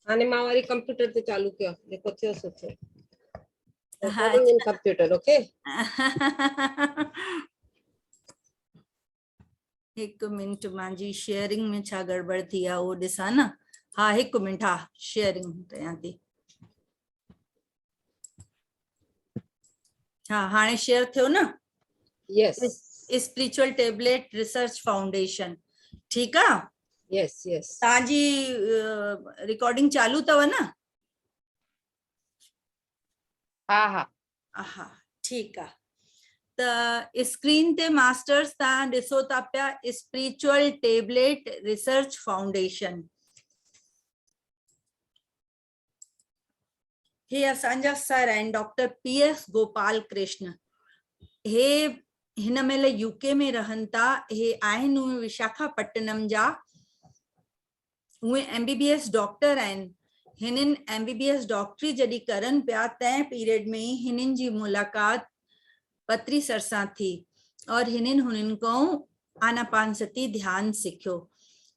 हाणे मां वरी कंप्यूटर ते चालू कयो, जेको थियो सो थियो। हाँ, कोडिंग इन कंप्यूटर, ओके। एक मिनट मांजी शेयरिंग में छा गड़बड़ थी है वो ॾिसां न। हाँ, एक मिनट, हाँ शेयरिंग कयां थी। हाँ, हाणे शेयर थियो न। यस स्पिरिचुअल टेबलेट रिसर्च फाउंडेशन, ठीक है। यस यस ताजी रिकॉर्डिंग चालू तव न? हाँ हाँ हाँ, ठीक है। त स्क्रीन ते मास्टर्स ता ॾिसो था पिया स्पिरिचुअल टेबलेट रिसर्च फाउंडेशन। हे असांजा सर आहिनि डॉक्टर PS गोपाल कृष्ण। हे हिन महिल यूके में रहनि था। हे आहिनि उहे विशाखापट्टनम जा। उहे MBBS डॉक्टर आहिनि। हिननि MBBS डॉक्टरी जॾहिं करनि पिया तंहिं पीरियड में ही हिननि जी मुलाक़ात पत्री सर सां थी और हिननि हुननि खां आनापानसती ध्यान सिखियो।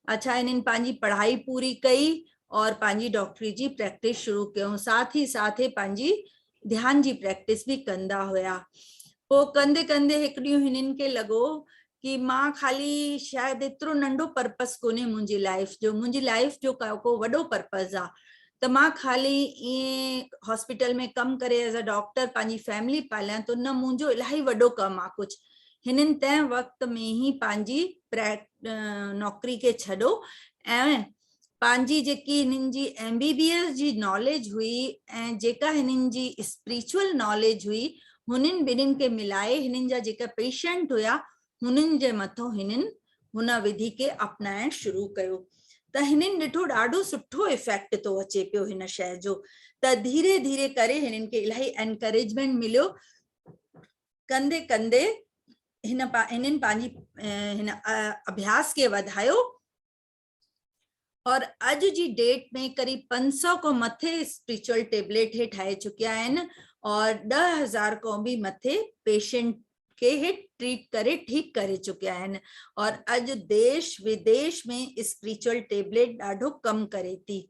अच्छा, हिननि पंहिंजी पढ़ाई पूरी कई और पंहिंजी डॉक्टरी जी प्रैक्टिस शुरू कयूं। साथ ही पंहिंजी ध्यान जी प्रैक्टिस भी कंदा हुया। पोइ कंदे कंदे हिकु ॾींहुं हिननि खे लॻो कि मां खाली शायदि एतिरो नंढो पर्पस कोन्हे मुंहिंजी लाइफ जो को वॾो पर्पस आहे त मां खाली ईअं हॉस्पिटल में कम करे एज अ डॉक्टर पंहिंजी फैमिली पालियां तो न, मुंहिंजो इलाही वॾो कमु आहे कुछ। हिननि तंहिं वक़्त में ही पंहिंजी नौकरी के छॾो ऐं पंहिंजी जेकी हिननि जी MBBS जी नॉलेज हुई ऐं जेका हिननि जी स्पिरिचुअल नॉलेज हुई, हुननि ॿिन्हिनि खे मिलाए हिननि जा जेका पेशेंट हुया हुननि जे मथां हिननि हुन विधि के अपनाइण शुरू कयो। त हिननि ॾिठो ॾाढो सुठो इफेक्ट तो अचे पियो हिन शइ जो। त धीरे धीरे करे हिननि खे इलाही एनकरेजमेंट मिलियो। कंदे कंदे हिननि पंहिंजी हिन अभ्यास के वधायो और अॼु जी डेट में करीब 500 को मथे स्पिरिचुअल टेबलेट हे ठाहे चुकिया आहिनि और 10,000 को भी मथे पेशेंट के हे ट्रीट करे ठीक करे चुकिया आहिनि। और अॼु देश विदेश में स्पिरिचुअल टेबलेट ॾाढो कम करे थी।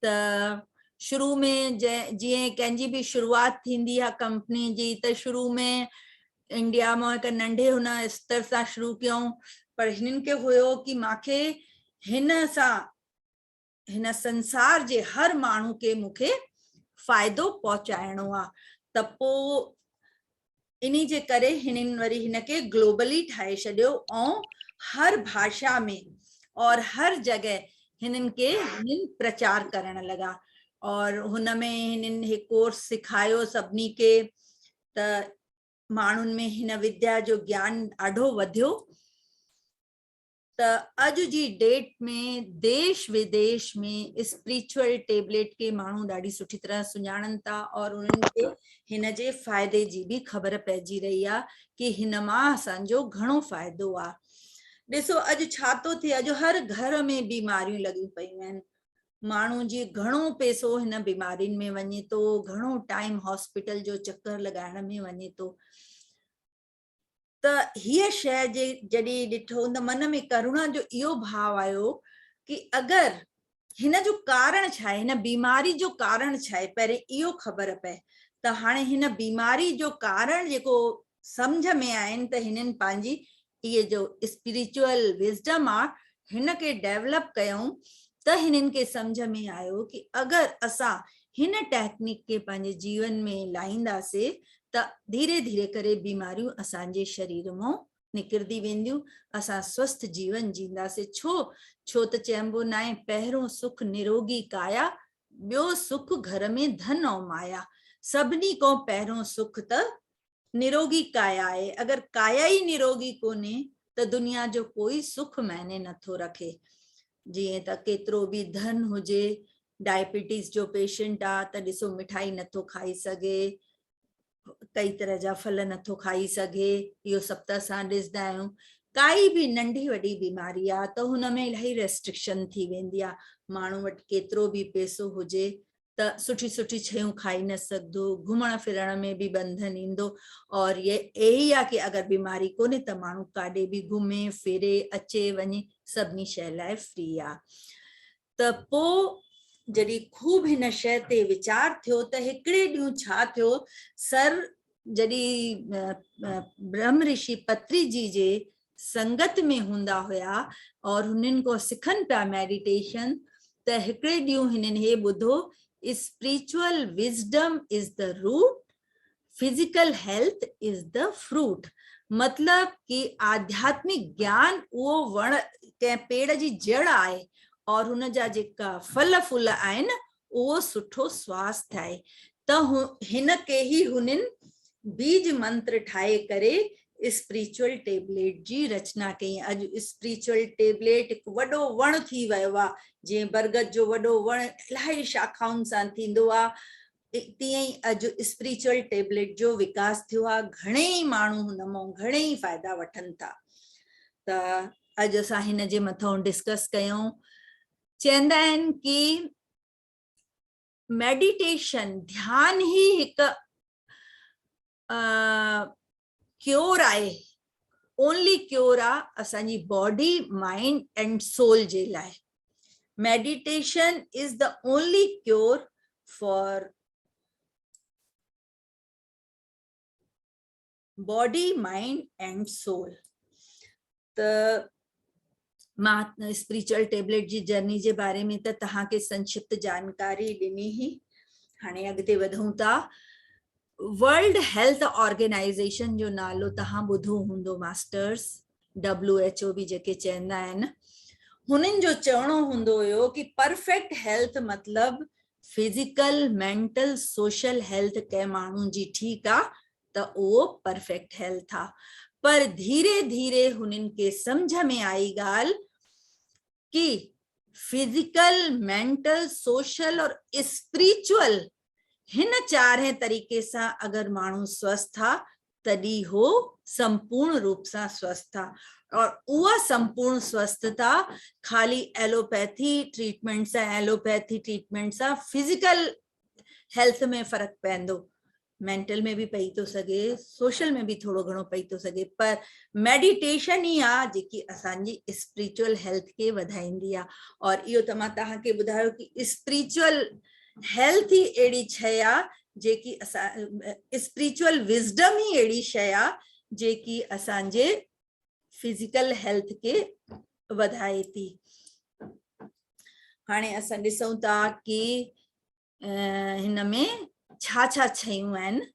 त शुरू में जीअं कंहिंजी भी शुरुआत थींदी आहे कंपनी जी, त शुरू में इंडिया में हिकु नंढे हुन स्तर सां शुरू कयूं, पर हिननि खे हुयो कि मांखे हिन संसार जे हर माण्हू के मूंखे फ़ाइदो पहुचाइणो आहे। त पोइ इन्ही जे करे हिननि वरी हिनखे ग्लोबली ठाहे छॾियो ऐं हर भाषा में और हर जगह हिननि के हिननि प्रचार करण लगा। और हुन में हिननि हे कोर्स सिखायो सभिनी के, त माण्हुनि में हिन विद्या जो ज्ञान ॾाढो वधियो। त अॼु जी डेट में देश विदेश में स्पिरिचुअल टेबलेट के माण्हू ॾाढी सुठी तरह सुञाणनि था और उन्हनि खे हिन जे फ़ाइदे जी भी ख़बर पइजी रही आहे कि हिन मां असांजो घणो फ़ाइदो आहे। ॾिसो अॼु छा थो थिए, अॼु हर घर में बीमारियूं लॻियूं पयूं आहिनि। माण्हू जी घणो पैसो हिन बीमारियुनि में वञे थो, घणो टाइम हॉस्पिटल जो चक्कर लॻाइण में वञे थो। त हीअ शइ जे जॾहिं ॾिठो त मन में करुणा जो इहो भाव आयो कि अगरि हिन जो कारण छा आहे, हिन बीमारी जो कारण छा आहे, पहिरें इहो ख़बर पए। त हाणे हिन बीमारी जो कारण जेको सम्झ में आहिनि त हिननि पंहिंजी इहे जो स्पिरिचुअल विज़डम आहे हिन खे डेवलप कयूं त हिननि खे सम्झ में आयो कि अगरि असां हिन टेक्निक के पंहिंजे जीवन में लाहींदासीं त धीरे धीरे करे बीमारियूं असांजे शरीर मां निकिरंदी वेंदियूं, असां स्वस्थ जीवन जींदासीं। छो त चइबो न आहे पहिरों सुख निरोगी काया, ॿियो सुख घर में धन ऐं माया। सभिनी खां पहिरों सुख त निरोगी काया आहे। अगरि काया ई निरोगी कोन्हे त दुनिया जो कोई सुख मायने नथो रखे। जीअं त केतिरो भी धन हुजे, डायबिटीज़ जो पेशेंट आहे त ॾिसो मिठाई नथो खाई सघे, कई तरह जा फल नथो खाई सघे, इहो सभु त असां ॾिसंदा आहियूं। काई भी नंढी वॾी बीमारी आहे त हुन में इलाही रेस्ट्रिक्शन थी वेंदी आहे। माण्हू वटि केतिरो भी पैसो हुजे त सुठी सुठी शयूं खाई न सघंदो, घुमण फिरण में भी बंधन ईंदो। और ये यही आहे कि अगरि बीमारी कोन्हे त माण्हू काॾे भी घुमे फिरे अचे वञे, सभिनी शइ लाइ फ्री आहे। त पोइ जॾहिं खूब हिन शइ ते वीचार थियो त हिकिड़े ॾींहुं छा थियो, सर जॾहिं ब्रह्म ऋषि पत्री जी जे संगत में हूंदा हुआ और हुननि को सिखनि पिया मेडिटेशन, त हिकिड़े ॾींहुं हिननि हे ॿुधो, spiritual wisdom is the root, physical health is the fruit. मतलब कि आध्यात्मिक ज्ञान उहो वण कंहिं पेड़ जी जड़ आहे और हुन जा जेका फल फूल आहिनि उहो सुठो स्वास्थ्य आहे। त हिन के ही हुननि बीज मंत्र ठाहे करे स्पिरिचुअल टेबलेट जी रचना कई। अॼु स्पिरिचुअल टेबलेट हिकु वॾो वण थी वियो आहे, जीअं बरगद जो वॾो वण इलाही शाखाउनि सां थींदो आहे, तीअं ई अॼु स्पिरिचुअल टेबलेट जो विकास थियो आहे। घणेई माण्हू हुन मां घणेई फ़ाइदा वठनि था। त अॼु असां हिन जे मथां डिस्कस कयूं। चवंदा आहिनि कि मेडिटेशन, ध्यान ही हिकु क्योर आहे, ओनली क्योर आहे असांजी बॉडी, माइंड एंड सोल जे लाइ। Meditation is the only cure for body, mind and soul. त मां स्पिरिचुअल टेबलेट जी जर्नी जे बारे में त तव्हांखे संक्षिप्त जानकारी ॾिनी ही। हाणे अॻिते वधूं था। वर्ल्ड हेल्थ ऑर्गेनाइजेशन जो नालो तव्हां ॿुधो हूंदो मास्टर्स, WHO बि जेके चवंदा आहिनि। हुननि जो चवणो हूंदो हुयो कि परफेक्ट हेल्थ मतलब फिजिकल, मेंटल, सोशल हेल्थ कंहिं माण्हू जी ठीकु आहे त उहो परफेक्ट हेल्थ आहे। पर धीरे धीरे हुननि खे समझ में आई ॻाल्हि कि फिजिकल, मेंटल, सोशल और स्पिरिचुअल, हिन चारें तरीके सां अगर माण्हू स्वस्थ आहे तॾहिं हो संपूर्ण रूप सां स्वस्थ आहे। और उहा संपूर्ण स्वस्थता खाली एलोपैथी ट्रीटमेंट सां, एलोपैथी ट्रीटमेंट सां फिजिकल हेल्थ में फर्क पवंदो, मेंटल में भी पई तो सके, सोशल में भी थोड़ो घणो पई तो सके, पर मेडिटेशन ही आ जेकी असांजी स्पिरिचुअल हेल्थ के वधाईंदी आ। और इहो त मां तव्हांखे ॿुधायो कि स्पिरिचुअल हेल्थ ही अहिड़ी शइ आ जेकी असां, स्पिरिचुअल विजडम ही अहिड़ी शइ आ जेकी असांजे फिजिकल हेल्थ के वधाए थी। हाणे असां ॾिसूं था कि हिन में छा छा शयूं आहिनि।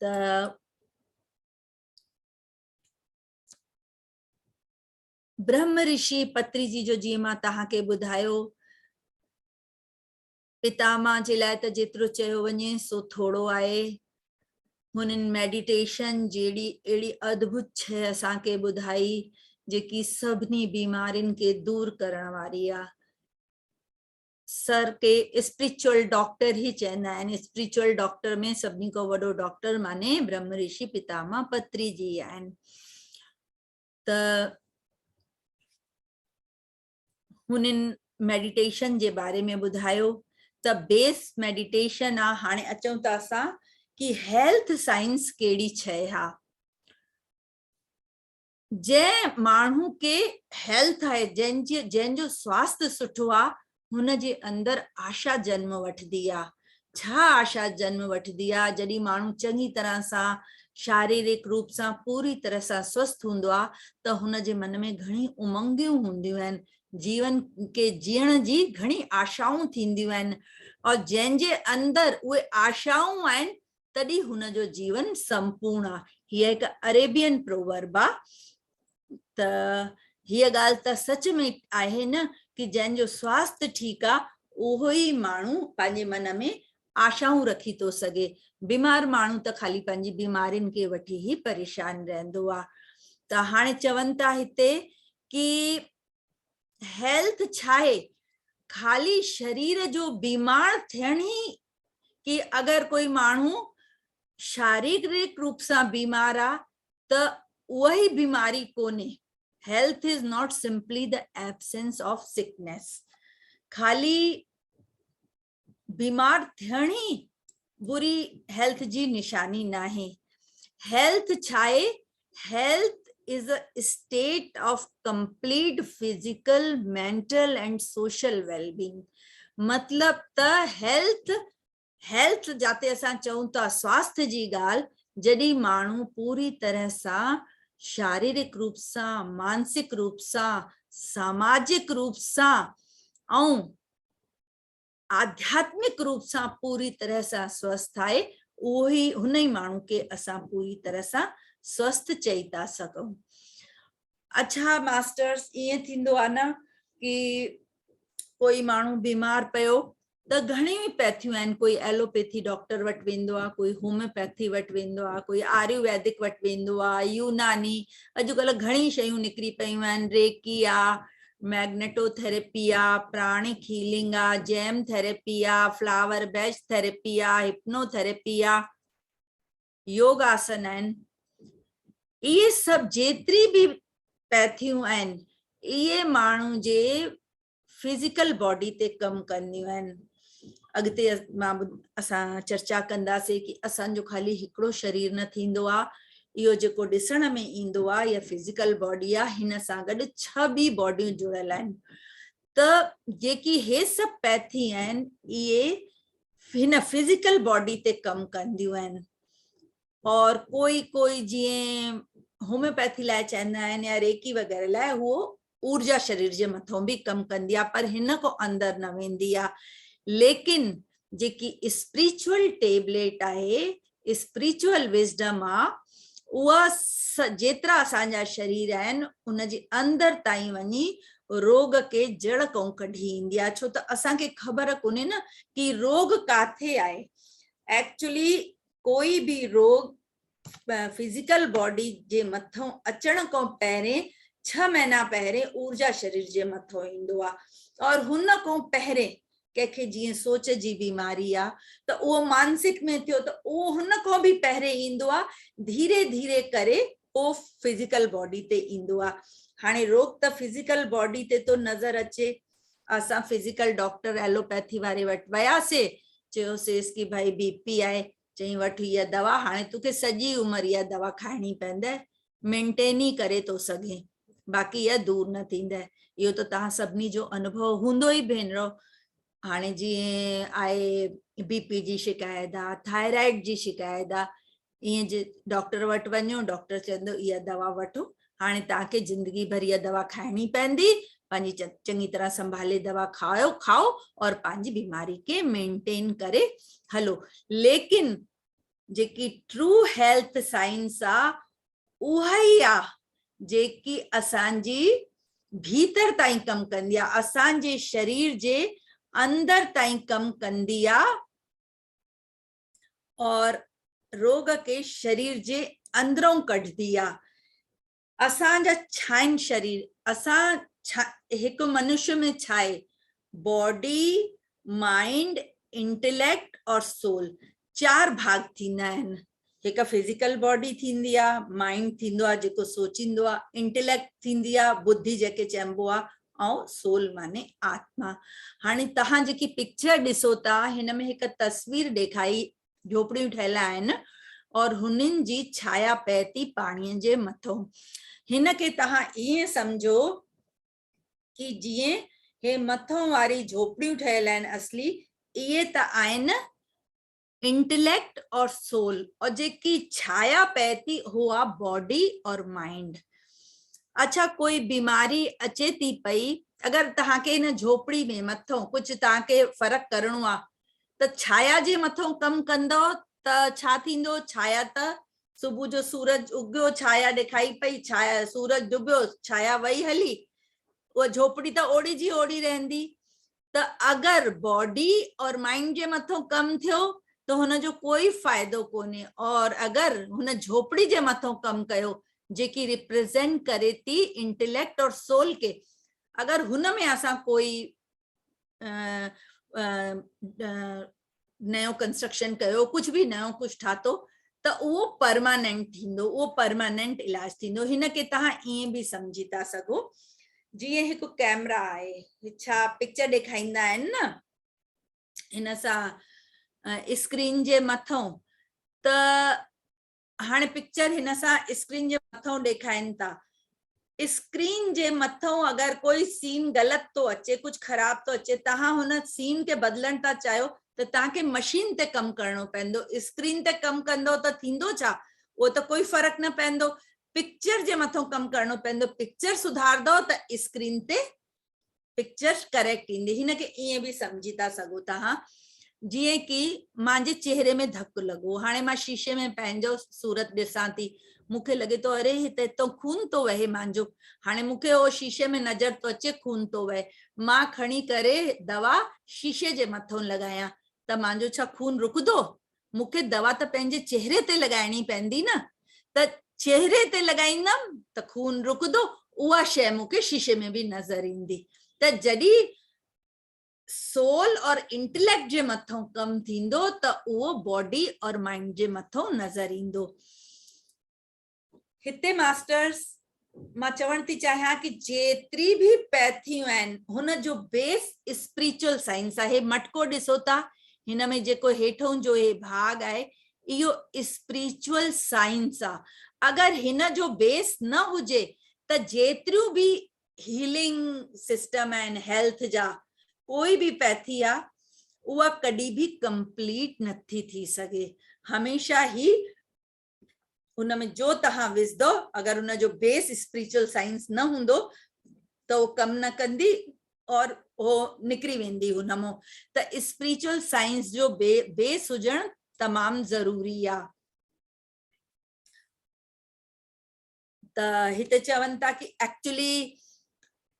त ब्रह्म ऋषि पत्री जी जो जीअं मां तव्हांखे ॿुधायो, पितामह जे लाइ त जेतिरो चयो वञे सो थोड़ो आहे। हुननि मेडिटेशन जहिड़ी अहिड़ी अद्भुत शइ असांखे ॿुधाई जेकी सभिनी बीमारियुनि खे दूर करण वारी आहे। सर के स्पिरिचुअल डॉक्टर ही चवंदा आहिनि। स्पिरिचुअल डॉक्टर में सभिनी खां वॾो डॉक्टर माने ब्रह्म ऋषि पितामह पत्री जी आहिनि। त हुननि मेडिटेशन जे बारे में ॿुधायो त बेस मेडिटेशन आहे। हाणे अचूं था असां कि हेल्थ साइंस कहिड़ी शइ आहे। जंहिं माण्हू के हेल्थ आहे, जंहिंजो स्वास्थ्य सुठो आहे, हुन जे अंदर आशा जन्म वठदी आहे। छा आशा जन्म वठदी आहे? जॾहिं माण्हू चङी तरह सां शारीरिक रूप सां पूरी तरह सां स्वस्थ हूंदो आहे त हुन जे मन में घणी उमंगियूं हूंदियूं आहिनि, जीवन के जीअण जी घणी आशाऊं थींदियूं आहिनि। और जंहिंजे अंदर उहे आशाऊं आहिनि तॾहिं हुन जो जीवन संपूर्ण आहे। हीअ हिकु अरेबियन प्रोवर्ब आहे। त हीअ ॻाल्हि त सच में आहे न कि जंहिंजो स्वास्थ्य ठीकु आहे उहो ई माण्हू पंहिंजे मन में आशाऊं रखी थो सघे। बीमार माण्हू त खाली पंहिंजी बीमारियुनि खे वठी ही परेशान रहंदो आहे। त हाणे चवनि था हिते कि हेल्थ छा आहे? खाली शरीर जो बीमार थियण ही, कि अगर कोई माण्हू शारीरिक रूप सां बीमार आहे त उहा ही बीमारी कोन्हे। Health is not simply the absence of sickness. खाली बीमार थियण ही बुरी हेल्थ जी निशानी नाहे। हेल्थ छा आहे? Health is a state of complete physical, mental and social well-being. मतलब त हेल्थ जाते असां चऊं था स्वास्थ्य जी ॻाल्हि, जॾहिं माण्हू पूरी तरह सां शारीरिक रूप सां, मानसिक रूप सां, सामाजिक रूप सां ऐं आध्यात्मिक रूप सां पूरी तरह सां स्वस्थ आहे, उहो ई हुन ई माण्हू खे असां पूरी तरह सां स्वस्थ चई था सघूं। अच्छा मास्टर्स, ईअं थींदो आहे न कि कोई माण्हू बीमार पियो त घणियूं ई पैथियूं आहिनि, कोई एलोपैथी डॉक्टर वटि वेंदो आहे, कोई होम्योपैथी वटि वेंदो आहे, कोई आयुर्वेदिक वटि वेंदो आहे, यूनानी, अॼुकल्ह घणी शयूं निकिरी पयूं आहिनि, रेकी आहे, मैग्नेटोथेरेपी आहे, प्राणिक हीलिंग आहे, जैम थेरेपी आहे, फ्लावर बेस थेरेपी आहे, हिप्नोथेरेपी आहे, योगासन आहिनि। इहे सभु जेतिरी बि पैथियूं आहिनि, इहे माण्हू जे फिजिकल बॉडी ते कमु कंदियूं आहिनि। अॻिते असां चर्चा कंदासीं कि असांजो ख़ाली हिकिड़ो शरीर न थींदो आहे, इहो जेको ॾिसण में ईंदो आहे या फिजिकल बॉडी आहे, हिन सां गॾु 6 ॿी बॉडियूं जुड़ियल आहिनि। त जेकी हे सभु पैथी आहिनि, इहे हिन फिजिकल बॉडी ते कमु कंदियूं आहिनि। और कोई जीअं होम्योपैथी लाइ चवंदा आहिनि या रेकी वग़ैरह लाइ, उहो ऊर्जा शरीर जे मथां बि कमु कंदी आहे, पर हिन खां अंदरि न वेंदी आहे। लेकिन जेकी स्पिरिचुअल टेबलेट आहे, स्पिरिचुअल विज़डम आहे, उहा जेतिरा असांजा शरीर आहिनि उन जे अंदरि ताईं वञी रोग खे जड़ खां कढी ईंदी आहे। छो त असांखे ख़बर कोन्हे न कि रोग काथे आहे। एक्चुअली कोई बि रोग फिजिकल बॉडी जे मथां अचण खां पहिरें 6 महीना पहिरें ऊर्जा शरीर जे मथां ईंदो आहे, और हुन खां पहिरें कंहिंखे जीअं सोच जी बीमारी आहे त उहो मानसिक में थियो त उहो हुन खां बि पहिरें ईंदो आहे, धीरे धीरे करे उहो फिजिकल बॉडी ते ईंदो आहे। हाणे रोग त फिजिकल बॉडी ते तो नज़र अचे। असां फिजिकल डॉक्टर एलोपैथी वारे वटि वियासीं, चयोसींसि कि भाई बीपी आहे, चई वठ इहा दवा, हाणे तोखे सॼी उमिरि इहा दवा खाइणी पवंदे, मेंटेन ई करे थो सघे, बाक़ी इहा दूर न थींदे। इहो त तव्हां सभिनी जो अनुभव हूंदो ई भेनरो। हाणे जीअं आहे बीपी जी शिकायत आहे, थायराइड जी शिकायत आहे, ईअं जे डॉक्टर वटि वञो, डॉक्टर चवंदो इहा दवा वठो, हाणे तव्हांखे ज़िंदगी भर इहा दवा खाइणी पवंदी, पंहिंजी चङी तरह संभाले दवा खाओ और पंहिंजी बीमारी खे मेंटेन करे हलो। लेकिन जेकी ट्रू हेल्थ साइंस आहे, उहा ई आहे जेकी असांजी भीतर ताईं कमु कंदी आहे, असांजे शरीर जे अंदर ताईं कमु कंदी आहे और रोग के शरीर जे अंदरों कढदी आहे। असांजा छा आहिनि शरीर, असां हिकु मनुष्य में छा आहे, बॉडी, माइंड, इंटेलेक्ट और सोल, 4 भाग थींदा आहिनि। हिकु फिजिकल बॉडी थींदी आहे, माइंड थींदो आहे जेको सोचींदो आहे, इंटेलेक्ट थींदी आहे बुद्धि जेके चइबो आहे, और सोल माने आत्मा। हाणे तव्हां जेकी पिक्चर ॾिसो था, हिन में हिकु तस्वीर ॾेखाई, झोपड़ियूं ठहियल आहिनि और हुननि जी छाया पए थी पाणीअ जे मथां। हिन खे तव्हां ईअं सम्झो कि जीअं हे मथां वारी झोपड़ियूं ठहियल आहिनि असली, इहे त आहिनि इंटेलेक्ट और सोल, और जेकी छाया पए थी हो आहे बॉडी और माइंड। अच्छा, कोई बीमारी अचे थी पई, अगर तव्हांखे हिन झोपड़ी में मथां कुछ तव्हांखे फर्क करणो आहे त छाया जे मथां कम कंदो त छा थींदो? छाया त सुबह जो सूरज उगियो, छाया ॾेखाई पई, छाया सूरज डुबियो, छाया वही हली, वो झोपड़ी त ओड़ी जी ओड़ी रहंदी। त अगर बॉडी और माइंड जे मथां कम थियो तो हुन जो कोई फायदो कोन्हे, और अगर हुन झोपड़ी जे मथां कम कयो जेकी रिप्रेजेंट करे थी इंटेलेक्ट और सोल के, अगर हुन में असां कोई नयो कंस्ट्रक्शन कयो, कुछ भी नयो कुछ ठातो त उहो परमानेंट थींदो, उहो परमानेंट इलाज थींदो। हिन खे तव्हां ईअं बि सम्झी था सघो, जीअं हिकु कैमरा आहे, छा पिक्चर ॾेखारींदा आहिनि न हिन सां स्क्रीन जे मथां, त हाणे पिक्चर हिन सां स्क्रीन जे मथां ॾेखारीनि था, स्क्रीन जे मथों अगर कोई सीन गलत तो अचे, कुछ खराब तो अचे, तहां हुन सीन के बदलण था चाहियो त तव्हांखे मशीन ते कम करणो पवंदो। स्क्रीन ते कम कंदो त थींदो छा? वो तो कोई फर्क न पवंदो। पिक्चर जे मथों कम करणो पवंदो। पिक्चर सुधारदो त स्क्रीन ते पिक्चर करेक्ट ईंदी। हिन के ईअं बि समझी था सघो तव्हां। जीअं कि मुंहिंजे चेहरे में धक लॻो, हाणे मां शीशे में पंहिंजो सूरत ॾिसां थी, मूंखे लॻे थो अरे हिते तो खून तो वहे मुंहिंजो। हाणे मूंखे उहो शीशे में नज़र तो अचे खून तो वहे, मां खणी करे दवा शीशे जे मथों लॻायां त मुंहिंजो छा खून रुकंदो? मूंखे दवा त पंहिंजे चेहरे ते लॻाइणी पवंदी न। त चेहरे ते लॻाईंदमि त खून रुकंदो। उहा शइ मूंखे शीशे में बि नज़र ईंदी। त जॾहिं सोल और इंटेलेक्ट जे मथों कम थींदो त उहो बॉडी और माइंड जे मथों नज़र ईंदो। हिते मास्टर्स मां चवण थी चाहियां कि जेतिरी भी पैथियूं आहिनि हुन जो बेस स्पिरिचुअल साइंस आहे। मटको ॾिसो था, हिन में जेको हेठों जो हे भाग आहे इहो स्पिरिचुअल साइंस आहे। अगरि हिन जो बेस न हुजे त जेतिरियूं भी हीलिंग सिस्टम आहिनि हेल्थ जा, कोई भी पैथी आहे उहा कॾहिं भी कंप्लीट नथी थी सघे। हमेशा ही उन में जो तहां विझदो, अगर उन जो बेस स्पिरिचुअल साइंस न हूंदो त वो कम न कंदी और वो निकरी वेंदी हुन मां। त स्पिरिचुअल साइंस जो बेस हुजण तमाम जरूरी आ। त हिते चवनि था कि एक्चुअली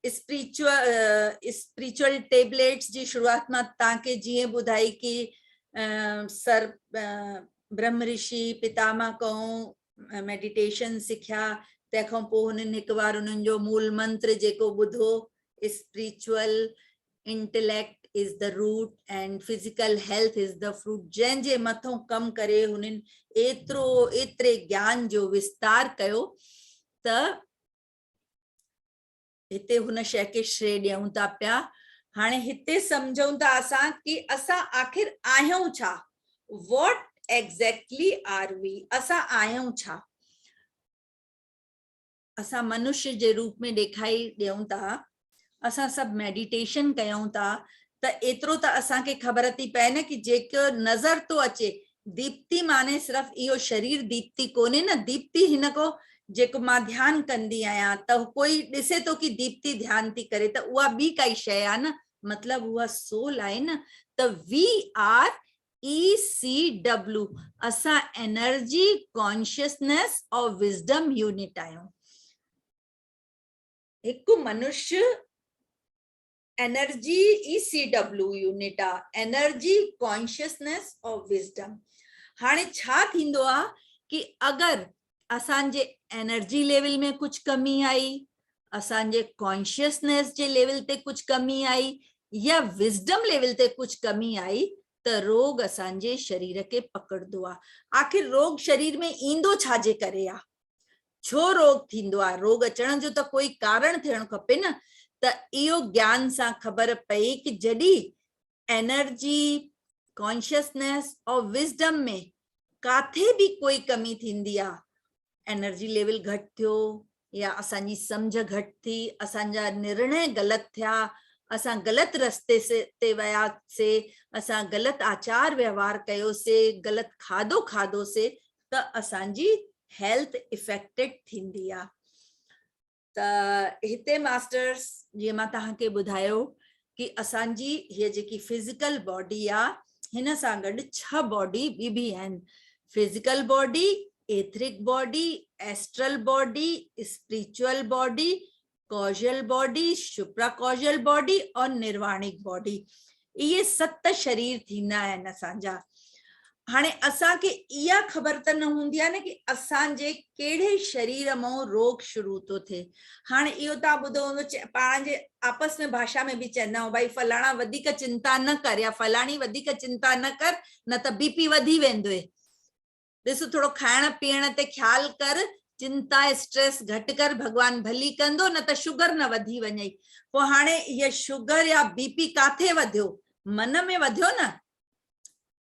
स्पिरिचुअल टेबलेट्स जी शुरुआत मां तव्हांखे जीअं ॿुधाई कि सर ब्रह्म ऋषि पितामह खां मेडिटेशन सिखिया, तंहिंखां पोइ हुननि हिकु बार उन्हनि जो मूल मंत्र जेको ॿुधो, spiritual intellect is the root and physical health is the fruit, जंहिंजे मथों कम करे हुननि एतिरे ज्ञान जो विस्तार कयो त हिते हुन शइ खे श्रेय ॾियूं था पिया। हाणे हिते समझूं था असां कि असां आखिर आहियूं छा? What exactly are we? असां आहियूं छा? असां मनुष्य जे रूप में ॾेखाई ॾियूं था, असां सभु मेडिटेशन कयूं था, त एतिरो त असांखे ख़बर थी पए न कि जेको नज़र तो अचे दीप्ति माने सिर्फ़ इहो शरीर दीप्ति कोन्हे न। दीप्ति हिन को जेको मां ध्यान कंदी आहियां त कोई ॾिसे तो कि दीप्ति ध्यान थी करे, त उहा ॿी काई शइ आहे न, मतलब उहा सोल आहे न। त वी आर ECW, असां एनर्जी कॉन्शियसनेस और विजडम यूनिट आहियूं। हिकु मनुष्य एनर्जी ECW यूनिट आहे, एनर्जी कॉन्शियसनेस और विजडम। हाणे छा थींदो आहे कि अगरि असांजे एनर्जी लेवल में कुछ कमी आई, असांजे कॉन्शियसनेस जे लेवल ते कुछ कमी आई या विजडम लेवल ते कुछ कमी आई त रोग असांजे शरीर के पकड़दो आहे। आखिर रोग शरीर में ईंदो छाजे करे आहे? छो रोग थींदो आहे? रोग अचण जो त कोई कारण थियणु खपे न। त इहो ज्ञान सां ख़बर पई कि जॾहिं एनर्जी कॉन्शियसनेस और विजडम में काथे भी कोई कमी थींदी आहे, एनर्जी लेवल घटि थियो या असांजी सम्झ घटि थी, असांजा निर्णय ग़लति थिया, असां ग़लति रस्ते ते वियासीं, असां ग़लति आचार व्यवहार कयोसीं, ग़लति खाधो खाधोसीं, त असांजी हेल्थ इफेक्टेड थींदी आहे। त हिते मास्टर्स जीअं मां तव्हांखे ॿुधायो कि असांजी हीअ जेकी फिजिकल बॉडी आहे, हिन सां गॾु 6 बॉडी ॿी बि आहिनि। Physical body, etheric body, astral body, spiritual body, causal body, supra causal body और निर्वाणिक बॉडी। इहे 7 शरीर थींदा आहिनि असांजा। हाणे असांखे इहा ख़बर त न हूंदी आहे न कि असांजे कहिड़े शरीर मां रोग शुरू थो थिए। हाणे इहो तव्हां ॿुधो हूंदो, पाण जे आपस में भाषा में बि चवंदा आहियूं भाई फलाणा वधीक चिंता न कर या फलाणी वधीक चिंता न कर, न त बीपी वधी वेंदो। ॾिस थोरो खाइण पीअण ते ख्याल कर, चिंता स्ट्रेस घटि कर, भगवान भली कंदो, न त शुगर न वधी वञे। पोइ हाणे हीअ शुगर या बीपी काथे वधियो? मन में वधियो न।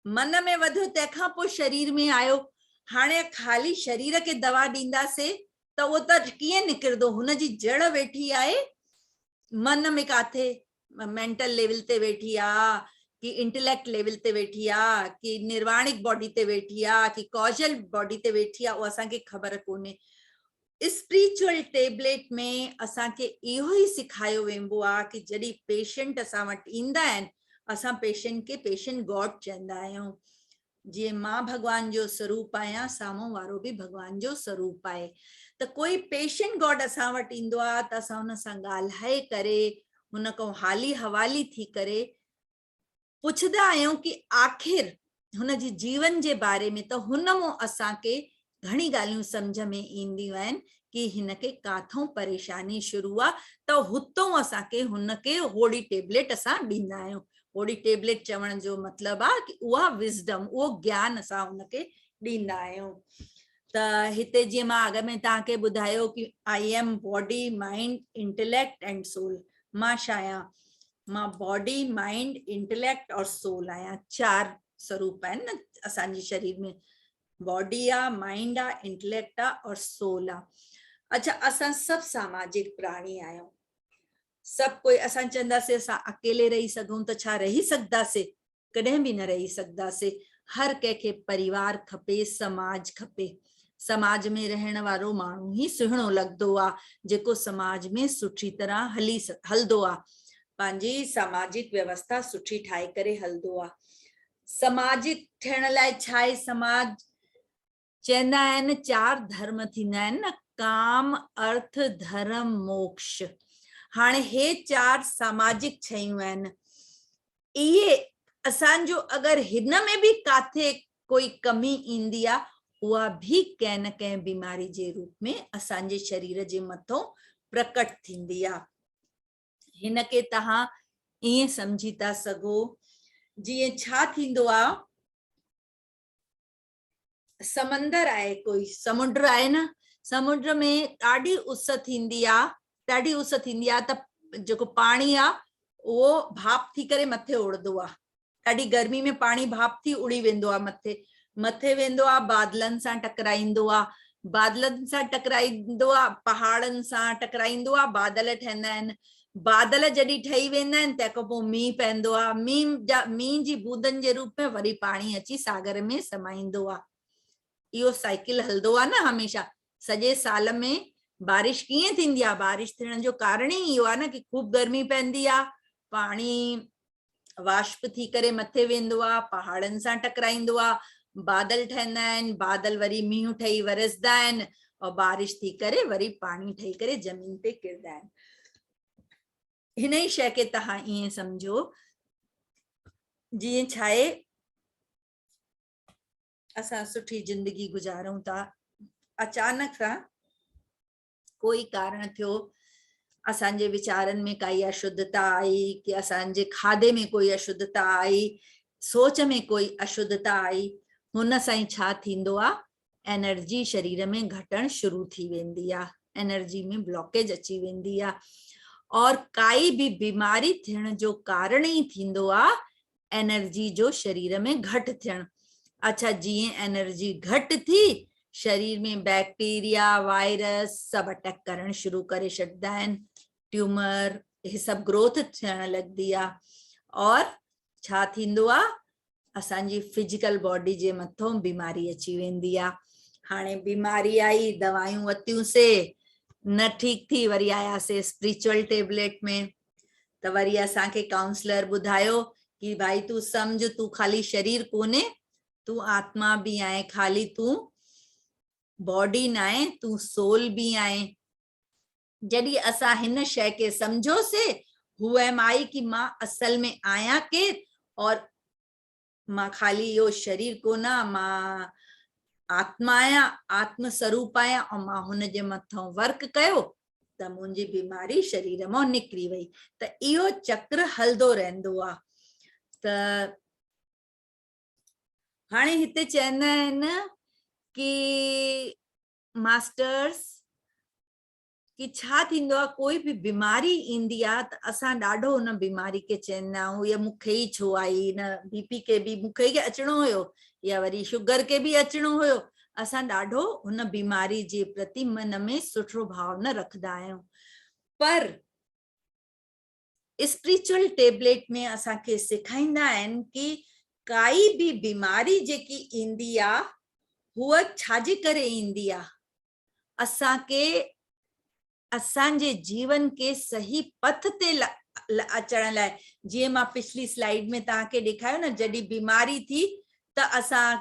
मन में वधियो, तंहिंखां पोइ शरीर में आयो। हाणे खाली शरीर खे दवा ॾींदासीं त उहो त कीअं निकिरंदो, हुनजी जड़ वेठी आहे मन में, काथे मेंटल लेवल ते वेठी आ, कि इंटेलेक्ट लेवल ते वेठी आ, कि निर्वाणिक बॉडी ते वेठी आ, कि कॉजल बॉडी ते वेठी आ, उहो असांखे ख़बर कोन्हे। स्पिरिचुअल टेबलेट में असांखे इहो ई सिखायो वेंदो आहे कि जॾहिं पेशेंट असां वटि ईंदा आहिनि, असां पेशेंट खे पेशेंट गॉड चवंदा आहियूं। जीअं मां भगवान जो स्वरूप आहियां, साम्हूं वारो बि भगवान जो स्वरूप आहे। त कोई पेशेंट गॉड असां वटि ईंदो आहे त असां हुन सां ॻाल्हाए करे, हुन खां हाली हवाली थी करे पुछंदा आहियूं कि आख़िर हुनजी जीवन जे बारे में। त हुन मां असांखे घणी ॻाल्हियूं सम्झ में ईंदियूं आहिनि कि हिनखे काथों परेशानी शुरू आहे, त हुतों असांखे हुनखे होड़ी टेबलेट असां ॾींदा आहियूं। होड़ी टेबलेट चवण जो मतिलबु आहे कि उहा विज़डम, उहो ज्ञान असां हुनखे ॾींदा आहियूं। त हिते जीअं मां अॻ में तव्हांखे ॿुधायो कि I am body, mind, intellect and soul. मां छा आहियां? मां बॉडी, माइंड, इंटेलेक्ट और सोल आहियां। 4 स्वरूप आहिनि न असांजे शरीर में, बॉडी आहे, माइंड आहे, इंटेलेक्ट आहे और सोल आहे। अच्छा, असां सभु सामाजिक प्राणी आहियूं। सभु कोई, असां चवंदासीं असां अकेले रही सघूं त छा रही सघंदासीं? कॾहिं बि न रही सघंदासीं। हर कंहिंखे परिवार खपे, समाज खपे। समाज में रहण वारो माण्हू ई सुहिणो लॻंदो आहे, जेको समाज में सुठी तरह हलंदो आहे, पंहिंजी सामाजिक व्यवस्था सुठी ठाहे करे हलंदो आहे। सामाजिक थियण लाइ छा आहे? समाज चवंदा आहिनि 4 धर्म थींदा आहिनि न, काम, अर्थ, धर्म, मोक्ष। हाणे हे 4 सामाजिक शयूं आहिनि। इहे असांजो अगरि हिन में बि काथे कोई कमी ईंदी आहे, उहा बि कंहिं न कंहिं बीमारी जे रूप में असांजे शरीर जे मथां प्रकट थींदी आहे। हिन खे तव्हां ईअं सम्झी था सघो, जीअं छा थींदो आहे, समंदर आहे, कोई समुंड आहे न, समुंड में ॾाढी उस थींदी आहे, त जेको पाणी आहे उहो भाप थी करे मथे उड़ंदो आहे। ॾाढी गर्मी में पाणी भाप थी उड़ी वेंदो आहे, मथे वेंदो आहे, बादलनि सां टकराईंदो आहे, बादलनि सां टकराईंदो आहे, पहाड़नि सां टकराईंदो आहे, बादल ठहंदा आहिनि। बादल जॾहिं ठही वेंदा आहिनि, तंहिंखां पोइ मींहुं पवंदो आहे। मींहुं जी बूंदनि जे रूप में वरी पाणी अची सागर में समाईंदो आहे। इहो साइकिल हलंदो आहे न हमेशा। सॼे साल में बारिश कीअं थींदी आहे? बारिश थियण जो कारण ई इहो आहे न कि खूब गर्मी पवंदी आहे, पाणी वाष्प थी करे मथे वेंदो आहे, पहाड़नि सां टकराईंदो आहे, बादल ठहंदा आहिनि, बादल वरी मींहुं ठही वरसदा आहिनि और बारिश थी करे वरी पाणी ठही करे ज़मीन ते किरंदा आहिनि। हिन ई शइ खे तव्हां ईअं सम्झो, जीअं छा आहे, असां सुठी जिंदगी गुजारूं था, अचानक सां कोई कारण थियो, असांजे विचारनि में काई अशुद्धता आई, कि असांजे खाधे में कोई अशुद्धता आई, सोच में कोई अशुद्धता आई, हुन सां ई छा थींदो आहे? एनर्जी शरीर में घटण शुरू थी वेंदी आहे, एनर्जी में ब्लॉकेज अची वेंदी आहे, और काई भी बीमारी थियण जो कारण ही थींदो आहे एनर्जी जो शरीर में घटि थियण। अच्छा, जीअं एनर्जी घटि थी, शरीर में बैक्टीरिया, वायरस सब अटैक करण शुरू करे छॾंदा आहिनि, ट्यूमर ये सब ग्रोथ थियण लॻंदी आहे, और छा थींदो आहे? असांजी फिजिकल बॉडी जे मथां बीमारी अची वेंदी आहे। हाणे बीमारी आई, दवायूं वरितियूंसीं, न ठीक थी, वरी आयासीं स्पिरिचुअल टेबलेट में, त वरी असांखे काउंसलर ॿुधायो कि भाई तू समझ, तू खाली शरीर कोने, तू आत्मा भी आहे, खाली तू बॉडी न आहे, तू सोल भी आहे। जॾहिं असां हिन शइ खे सम्झोसीं, हू एम आई कि मां असल में आहियां केरु, और मां खाली इहो शरीर कोना, मां आत्मा आहियां, आत्म स्वरूप आहियां, और मां हुन जे मथां वर्क कयो त मुंहिंजी बीमारी शरीर मां निकिरी वई। त इहो चक्र हलंदो रहंदो आहे। त हाणे हिते चवंदा आहिनि कि मास्टर्स कि छा थींदो आहे, कोई भी बीमारी ईंदी आहे त असां ॾाढो हुन बीमारी खे चवंदा आहियूं, या मूंखे ई छो आई, न बीपी के बि मूंखे ई अचणो हुयो, या वरी शुगर के बि अचणो हुयो, असां ॾाढो हुन बीमारी जे प्रति मन में सुठो भाव न रखदा आहियूं। पर स्पिरिचुअल टेबलेट में असांखे सेखारींदा आहिनि कि काई बि बीमारी जेकी ईंदी आहे हुअ छाजे करे ईंदी आहे, असांखे असांजे जीवन के सही पथ ते अचण लाइ। जीअं मां पिछली स्लाइड में तव्हांखे ॾेखारियो न, जॾहिं बीमारी थी त असां